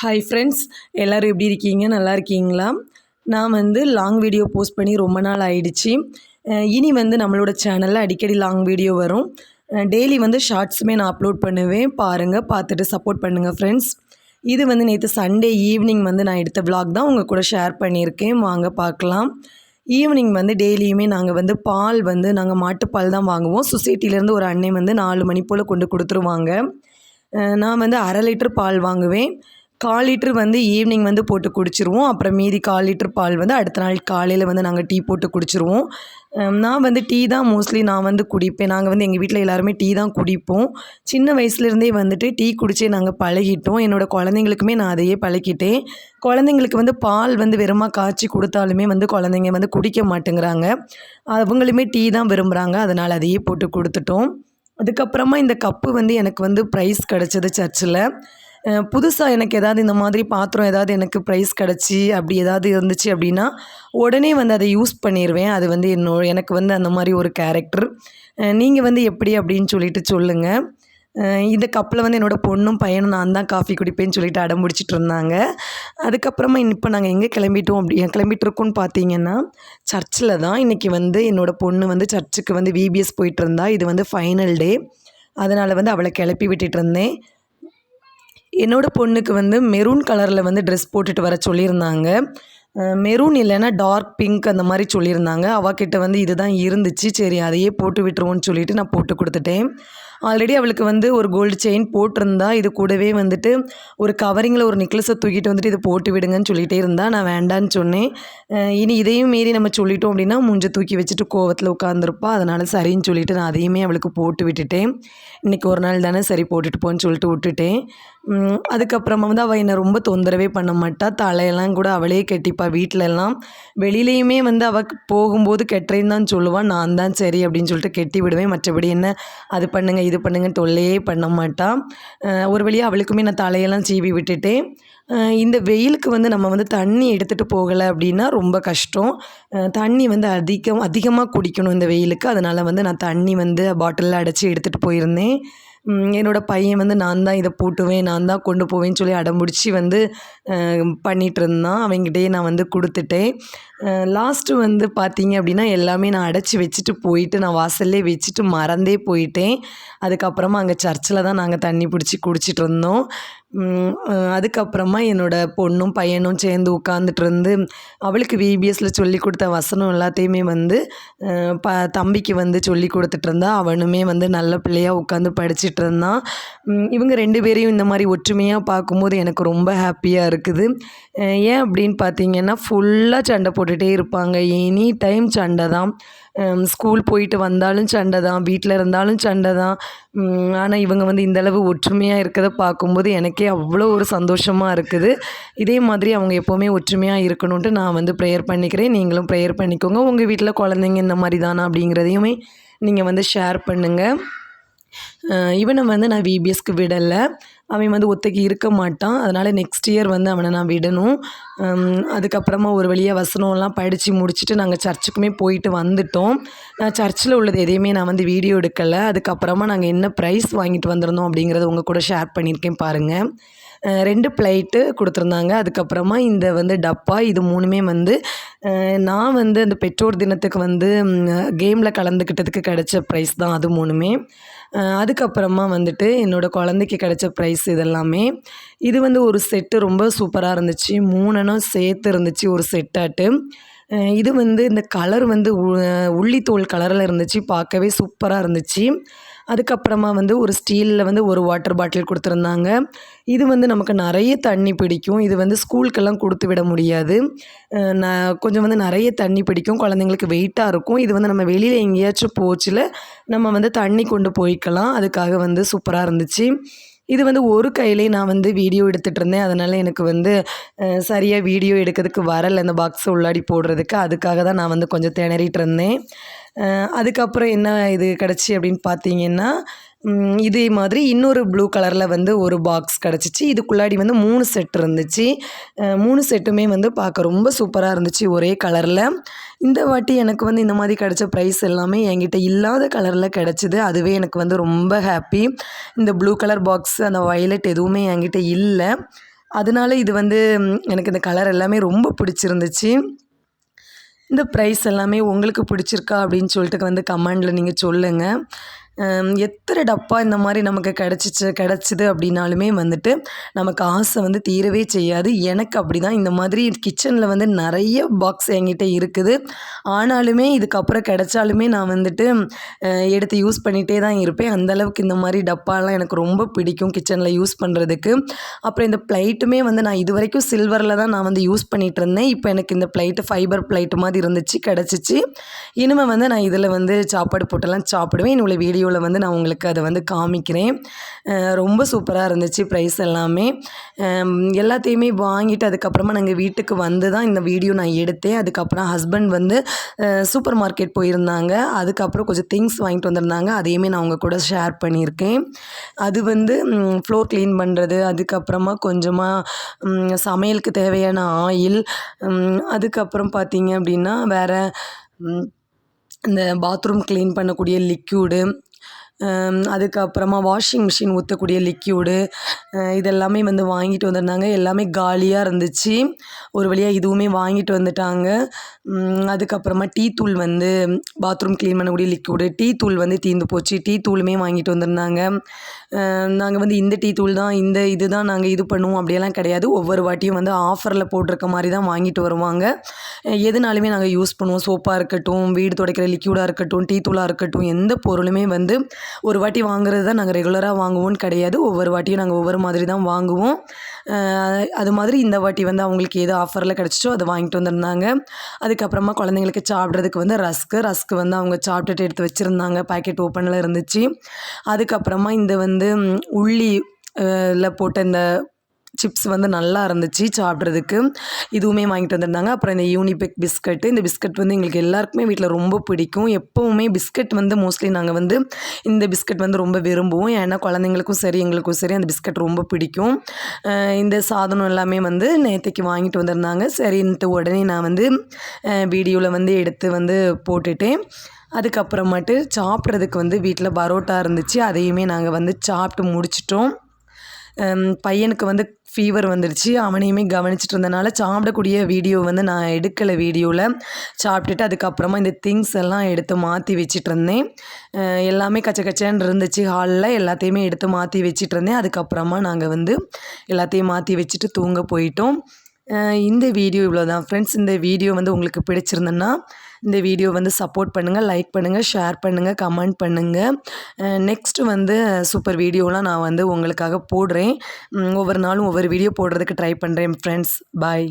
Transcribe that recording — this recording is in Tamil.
ஹாய் ஃப்ரெண்ட்ஸ், எல்லோரும் எப்படி இருக்கீங்க? நல்லா இருக்கீங்களா? நான் லாங் வீடியோ போஸ்ட் பண்ணி ரொம்ப நாள் ஆயிடுச்சு. இனி நம்மளோட சேனலில் அடிக்கடி லாங் வீடியோ வரும். டெய்லி ஷார்ட்ஸுமே நான் அப்லோட் பண்ணுவேன். பாருங்கள், பார்த்துட்டு சப்போர்ட் பண்ணுங்கள் ஃப்ரெண்ட்ஸ். இது நேற்று சண்டே ஈவினிங் நான் எடுத்த விலாக் தான் உங்கள் கூட ஷேர் பண்ணியிருக்கேன். வாங்க பார்க்கலாம். ஈவினிங் டெய்லியுமே நாங்கள் பால் நாங்கள் மாட்டுப்பால் தான் வாங்குவோம். சொசைட்டிலேருந்து ஒரு அன்னை 4 மணி போல் கொண்டு கொடுத்துருவாங்க. நான் 1/2 லிட்டர் பால் வாங்குவேன். 1/4 லிட்டர் ஈவினிங் போட்டு குடிச்சிருவோம். அப்புறம் மீதி 1/4 லிட்டர் பால் அடுத்த நாள் காலையில் நாங்கள் டீ போட்டு குடிச்சிருவோம். நான் டீ தான் மோஸ்ட்லி நான் குடிப்பேன். நாங்கள் எங்கள் வீட்டில் எல்லாருமே டீ தான் குடிப்போம். சின்ன வயசுலேருந்தே டீ குடிச்சே நாங்கள் பழகிட்டோம். என்னோடய குழந்தைங்களுக்குமே நான் அதையே பழக்கிட்டேன். குழந்தைங்களுக்கு பால் வெறுமா காய்ச்சி கொடுத்தாலுமே குழந்தைங்க குடிக்க மாட்டேங்கிறாங்க. அவங்களுமே டீ தான் விரும்புகிறாங்க. அதனால் அதையே போட்டு கொடுத்துட்டோம். அதுக்கப்புறமா இந்த கப்பு எனக்கு ப்ரைஸ் கிடச்சிது சர்ச்சில். புதுசாக எனக்கு ஏதாவது இந்த மாதிரி பாத்திரம் ஏதாவது எனக்கு ப்ரைஸ் கிடச்சி அப்படி ஏதாவது இருந்துச்சு அப்படின்னா உடனே அதை யூஸ் பண்ணிடுவேன். அது எனக்கு அந்த மாதிரி ஒரு கேரக்டர். நீங்கள் எப்படி அப்படின்னு சொல்லிட்டு சொல்லுங்கள். இந்த கப்பில் என்னோடய பொண்ணும் பையனும் நான் தான் காஃபி குடிப்பேன்னு சொல்லிட்டு அடம் பிடிச்சிட்டு இருந்தாங்க. அதுக்கப்புறமா இப்போ நாங்கள் எங்கே கிளம்பிட்டுருக்கோன்னு பார்த்தீங்கன்னா சர்ச்சில் தான். இன்றைக்கி என்னோடய பொண்ணு சர்ச்சுக்கு விபிஎஸ் போயிட்டு இருந்தா. இது ஃபைனல் டே. அதனால் அவளை கிளப்பி விட்டுட்டு இருந்தேன். என்னோடய பொண்ணுக்கு மெரூன் கலரில் ட்ரெஸ் போட்டுட்டு வர சொல்லியிருந்தாங்க. மெரூன் இல்லைன்னா டார்க் பிங்க் அந்த மாதிரி சொல்லியிருந்தாங்க. அவகிட்ட இதுதான் இருந்துச்சு. சரி, அதையே போட்டு விட்டுருவோன்னு சொல்லிவிட்டு நான் போட்டு கொடுத்துட்டேன். ஆல்ரெடி அவளுக்கு ஒரு கோல்டு செயின் போட்டிருந்தா. இது கூடவே ஒரு கவரிங்கில் ஒரு நெக்லஸை தூக்கிட்டு இதை போட்டு விடுங்கன்னு சொல்லிகிட்டே இருந்தா. நான் வேண்டான்னு சொன்னேன். இனி இதையும் மீறி நம்ம சொல்லிட்டோம் அப்படின்னா மூஞ்சை தூக்கி வச்சுட்டு கோவத்தில் உட்காந்துருப்பா. அதனால் சரின்னு சொல்லிவிட்டு நான் அதையுமே அவளுக்கு போட்டு விட்டுட்டேன். இன்றைக்கி ஒரு நாள் தானே, சரி போட்டுட்டு போன்னு சொல்லிட்டு விட்டுட்டேன். அதுக்கப்புறமா அவள் என்னை ரொம்ப தொந்தரவே பண்ண மாட்டா. தலையெல்லாம் கூட அவளே கட்டிப்பா. வீட்டிலலாம் வெளியிலையுமே அவள் போகும்போது கெட்டுறேன்னு தான் சொல்லுவாள். நான் தான் சரி அப்படின்னு சொல்லிட்டு கெட்டி விடுவேன். மற்றபடி என்ன அது பண்ணுங்க இது பண்ணுங்கன்னு தொல்லையே பண்ண மாட்டான். ஒரு வழியாக அவளுக்குமே நான் தலையெல்லாம் சீவி விட்டுட்டேன். இந்த வெயிலுக்கு நம்ம தண்ணி எடுத்துகிட்டு போகலை அப்படின்னா ரொம்ப கஷ்டம். தண்ணி அதிகமாக குடிக்கணும் இந்த வெயிலுக்கு. அதனால் நான் தண்ணி பாட்டிலில் அடைச்சி எடுத்துகிட்டு போயிருந்தேன். என்னோடய பையன் நான் தான் இதை பூட்டுவேன், நான் தான் கொண்டு போவேன்னு சொல்லி அடம்பிடிச்சி பண்ணிகிட்டு இருந்தான். அவங்ககிட்டயே நான் கொடுத்துட்டேன். லாஸ்ட்டு பார்த்தீங்க அப்படின்னா எல்லாமே நான் அடைச்சி வச்சுட்டு போயிட்டு நான் வாசல்லே வச்சுட்டு மறந்தே போயிட்டேன். அதுக்கப்புறமா அங்கே சர்ச்சில் தான் நாங்கள் தண்ணி பிடிச்சி குடிச்சிட்டு இருந்தோம். அதுக்கப்புறமா என்னோடய பொண்ணும் பையனும் சேர்ந்து உட்காந்துட்டு இருந்து அவளுக்கு விபிஎஸ்சில் சொல்லி கொடுத்த வசனம் எல்லாத்தையுமே தம்பிக்கு சொல்லி கொடுத்துட்டு இருந்தா. அவனுமே நல்ல பிள்ளையாக உட்காந்து படிச்சுட்டு இருந்தான். இவங்க 2 பேரையும் இந்த மாதிரி ஒற்றுமையாக பார்க்கும்போது எனக்கு ரொம்ப ஹாப்பியாக இருக்குது. ஏன் அப்படின்னு பார்த்தீங்கன்னா ஃபுல்லாக சண்டை போட்டுகிட்டே இருப்பாங்க. எனி டைம் சண்டை தான். ஸ்கூல் போயிட்டு வந்தாலும் சண்டை தான், வீட்டில் இருந்தாலும் சண்டை தான். ஆனால் இவங்க இந்தளவு ஒற்றுமையாக இருக்கிறத பார்க்கும்போது எனக்கே அவ்வளோ ஒரு சந்தோஷமாக இருக்குது. இதே மாதிரி அவங்க எப்போவுமே ஒற்றுமையாக இருக்கணுன்ட்டு நான் ப்ரேயர் பண்ணிக்கிறேன். நீங்களும் ப்ரேயர் பண்ணிக்கோங்க. உங்கள் வீட்டில் குழந்தைங்க இந்த மாதிரி தானா அப்படிங்கிறதையுமே நீங்கள் ஷேர் பண்ணுங்கள். இவனை நான் விபிஎஸ்க்கு விடலை. அவன் ஒத்தைக்கு இருக்க மாட்டான். அதனால் நெக்ஸ்ட் இயர் அவனை நான் விடணும். அதுக்கப்புறமா ஒரு வழியாக வசனம்லாம் படித்து முடிச்சுட்டு நாங்கள் சர்ச்சுக்குமே போயிட்டு வந்துட்டோம். நான் சர்ச்சில் உள்ளது எதையுமே நான் வீடியோ எடுக்கலை. அதுக்கப்புறமா நாங்கள் என்ன ப்ரைஸ் வாங்கிட்டு வந்திருந்தோம் அப்படிங்கிறத உங்கள் கூட ஷேர் பண்ணியிருக்கேன் பாருங்கள். 2 பிளேட்டு கொடுத்துருந்தாங்க. அதுக்கப்புறமா இந்த டப்பா இது 3மே நான் அந்த பெற்றோர் தினத்துக்கு கேமில் கலந்துக்கிட்டதுக்கு கிடைச்ச ப்ரைஸ் தான் அது 3மே. அதுக்கப்புறமா என்னோடய குழந்தைக்கு கிடைச்ச ப்ரைஸ் இதெல்லாமே. இது ஒரு செட்டு ரொம்ப சூப்பராக இருந்துச்சு. 3 அணம் சேர்த்து இருந்துச்சு ஒரு செட்டாட்டு. இது இந்த கலர் உள்ளித்தோல் கலரில் இருந்துச்சு. பார்க்கவே சூப்பராக இருந்துச்சு. அதுக்கப்புறமா ஒரு ஸ்டீலில் ஒரு வாட்டர் பாட்டில் கொடுத்துருந்தாங்க. இது நமக்கு நிறைய தண்ணி பிடிக்கும். இது ஸ்கூலுக்கெல்லாம் கொடுத்து விட முடியாது. நான் கொஞ்சம் நிறைய தண்ணி பிடிக்கும். குழந்தைங்களுக்கு வெயிட்டாக இருக்கும். இது நம்ம வெளியில் எங்கேயாச்சும் போச்சில் நம்ம தண்ணி கொண்டு போய்க்கலாம். அதுக்காக சூப்பராக இருந்துச்சு. இது ஒரு கையிலே நான் வீடியோ எடுத்துகிட்டு இருந்தேன். அதனால் எனக்கு சரியாக வீடியோ எடுக்கிறதுக்கு வரலை, இந்த பாக்ஸை உள்ளாடி போடுறதுக்கு. அதுக்காக தான் நான் கொஞ்சம் திணறிட்டு இருந்தேன். அதுக்கப்புறம் என்ன இது கிடச்சி அப்படின்னு பார்த்தீங்கன்னா இதே மாதிரி இன்னொரு ப்ளூ கலரில் ஒரு பாக்ஸ் கிடச்சிச்சு. இதுக்குள்ளாடி 3 செட் இருந்துச்சு. 3 செட்டுமே பார்க்க ரொம்ப சூப்பராக இருந்துச்சு ஒரே கலரில். இந்த வாட்டி எனக்கு இந்த மாதிரி கிடச்ச ப்ரைஸ் எல்லாமே என்கிட்ட இல்லாத கலரில் கிடச்சிது. அதுவே எனக்கு ரொம்ப ஹாப்பி. இந்த ப்ளூ கலர் பாக்ஸ் அந்த வயலட் எதுவுமே என்கிட்ட இல்லை. அதனால இது வந்து எனக்கு இந்த கலர் எல்லாமே ரொம்ப பிடிச்சிருந்துச்சு. இந்த ப்ரைஸ் எல்லாமே உங்களுக்கு பிடிச்சிருக்கா அப்படின்னு சொல்லிட்டு வந்து கமெண்டில் நீங்கள் சொல்லுங்கள். எத்தனை டப்பா இந்த மாதிரி நமக்கு கிடச்சிது அப்படின்னாலுமே வந்துட்டு நமக்கு ஆசை வந்து தீரவே செய்யாது. எனக்கு அப்படி தான். இந்த மாதிரி கிச்சனில் வந்து நிறைய பாக்ஸ் என்கிட்ட இருக்குது. ஆனாலுமே இதுக்கப்புறம் கிடைச்சாலுமே நான் வந்துட்டு எடுத்து யூஸ் பண்ணிகிட்டே தான் இருப்பேன். அந்தளவுக்கு இந்த மாதிரி டப்பாலாம் எனக்கு ரொம்ப பிடிக்கும் கிச்சனில் யூஸ் பண்ணுறதுக்கு. அப்புறம் இந்த ப்ளைட்டுமே வந்து நான் இதுவரைக்கும் சில்வரில் தான் நான் வந்து யூஸ் பண்ணிகிட்டு இருந்தேன். இப்போ எனக்கு இந்த ப்ளைட்டு ஃபைபர் ப்ளைட்டு மாதிரி இருந்துச்சு, கிடச்சிச்சு. இனிமேல் வந்து நான் இதில் வந்து சாப்பாடு போட்டெல்லாம் சாப்பிடுவேன். என்னோட வீடியோவில் வந்து நான் உங்களுக்கு அதை வந்து காமிக்கிறேன். ரொம்ப சூப்பராக இருந்துச்சு ப்ரைஸ் எல்லாமே. எல்லாத்தையுமே வாங்கிட்டு அதுக்கப்புறமா நாங்கள் வீட்டுக்கு வந்து தான் இந்த வீடியோ நான் எடுத்தேன். அதுக்கப்புறம் ஹஸ்பண்ட் வந்து சூப்பர் மார்க்கெட் போயிருந்தாங்க. அதுக்கப்புறம் கொஞ்சம் திங்ஸ் வாங்கிட்டு வந்திருந்தாங்க. அதையுமே நான் உங்கள் கூட ஷேர் பண்ணியிருக்கேன். அது வந்து ஃப்ளோர் க்ளீன் பண்ணுறது, அதுக்கப்புறமா கொஞ்சமாக சமையலுக்கு தேவையான ஆயில், அதுக்கப்புறம் பார்த்திங்க அப்படின்னா வேறு இந்த பாத்ரூம் க்ளீன் பண்ணக்கூடிய லிக்யூடு, அதுக்கப்புறமா வாஷிங் மிஷின் ஊற்றக்கூடிய லிக்யூடு, இதெல்லாமே வந்து வாங்கிட்டு வந்திருந்தாங்க. எல்லாமே காலியாக இருந்துச்சு. ஒரு வழியாக இதுவுமே வாங்கிட்டு வந்துட்டாங்க. அதுக்கப்புறமா டீ தூள் வந்து பாத்ரூம் க்ளீன் பண்ணக்கூடிய லிக்யூடு, டீ தூள் வந்து தீர்ந்து போச்சு. டீ தூளுமே வாங்கிட்டு வந்திருந்தாங்க. நாங்கள் வந்து இந்த டீ தூள் தான், இந்த இது தான் நாங்கள் இது பண்ணுவோம் அப்படியெல்லாம் கிடையாது. ஒவ்வொரு வாட்டியும் வந்து ஆஃபரில் போட்டிருக்க மாதிரி தான் வாங்கிட்டு வருவாங்க. எதுனாலுமே நாங்கள் யூஸ் பண்ணுவோம். சோப்பாக இருக்கட்டும், வீடு துடைக்கிற லிக்யூடாக இருக்கட்டும், டீ தூளாக இருக்கட்டும், எந்த பொருளுமே வந்து ஒரு வாட்டி வாங்குறது தான் நாங்கள் ரெகுலராக வாங்குவோம்னு கிடையாது. ஒவ்வொரு வாட்டியும் நாங்கள் ஒவ்வொரு மாதிரி தான் வாங்குவோம். அது மாதிரி இந்த வாட்டி வந்து அவங்களுக்கு எது ஆஃபரில் கிடச்சிச்சோ அதை வாங்கிட்டு வந்திருந்தாங்க. அதுக்கப்புறமா குழந்தைங்களுக்கு சாப்பிட்றதுக்கு வந்து ரஸ்க்கு வந்து அவங்க சாப்பிட்டுட்டு எடுத்து வச்சுருந்தாங்க. பாக்கெட் ஓப்பனில் இருந்துச்சு. அதுக்கப்புறமா இந்த வந்து உள்ளி போட்ட இந்த சிப்ஸ் வந்து நல்லா இருந்துச்சு சாப்பிட்றதுக்கு. இதுவுமே வாங்கிட்டு வந்திருந்தாங்க. அப்புறம் இந்த யூனிபிக் பிஸ்கட்டு, இந்த பிஸ்கட் வந்து எங்களுக்கு எல்லாருக்குமே வீட்டில் ரொம்ப பிடிக்கும். எப்போவுமே பிஸ்கட் வந்து மோஸ்ட்லி நாங்கள் வந்து இந்த பிஸ்கட் வந்து ரொம்ப விரும்புவோம். ஏன்னா குழந்தைங்களுக்கும் சரி எங்களுக்கும் சரி அந்த பிஸ்கட் ரொம்ப பிடிக்கும். இந்த சாதனம் எல்லாமே வந்து நேற்றைக்கு வாங்கிட்டு வந்திருந்தாங்க. சரின்ட்டு உடனே நான் வந்து வீடியோவில் வந்து எடுத்து வந்து போட்டுட்டேன். அதுக்கப்புறமாட்டு சாப்பிட்றதுக்கு வந்து வீட்டில் பரோட்டா இருந்துச்சு. அதையுமே நாங்கள் வந்து சாப்பிட்டு முடிச்சிட்டோம். பையனுக்கு வந்து ஃபீவர் வந்துடுச்சு. அவனையுமே கவனிச்சிட்டு இருந்தனால சாப்பிடக்கூடிய வீடியோ வந்து நான் எடுக்கலை. வீடியோவில் சாப்பிட்டுட்டு அதுக்கப்புறமா இந்த திங்ஸ் எல்லாம் எடுத்து மாற்றி வச்சிட்டு இருந்தேன். எல்லாமே கச்சன்னு இருந்துச்சு ஹாலில். எல்லாத்தையுமே எடுத்து மாற்றி வச்சிட்டு இருந்தேன். அதுக்கப்புறமா நாங்கள் வந்து எல்லாத்தையும் மாற்றி வச்சுட்டு தூங்க போயிட்டோம். இந்த வீடியோ இவ்வளோ தான் ஃப்ரெண்ட்ஸ். இந்த வீடியோ வந்து உங்களுக்கு பிடிச்சிருந்ததுன்னா இந்த வீடியோ வந்து சப்போர்ட் பண்ணுங்கள், லைக் பண்ணுங்கள், ஷேர் பண்ணுங்கள், கமெண்ட் பண்ணுங்கள். நெக்ஸ்ட்டு வந்து சூப்பர் வீடியோலாம் நான் வந்து உங்களுக்காக போடுறேன். ஒவ்வொரு நாளும் ஒவ்வொரு வீடியோ போடுறதுக்கு ட்ரை பண்ணுறேன் ஃப்ரெண்ட்ஸ். பாய்.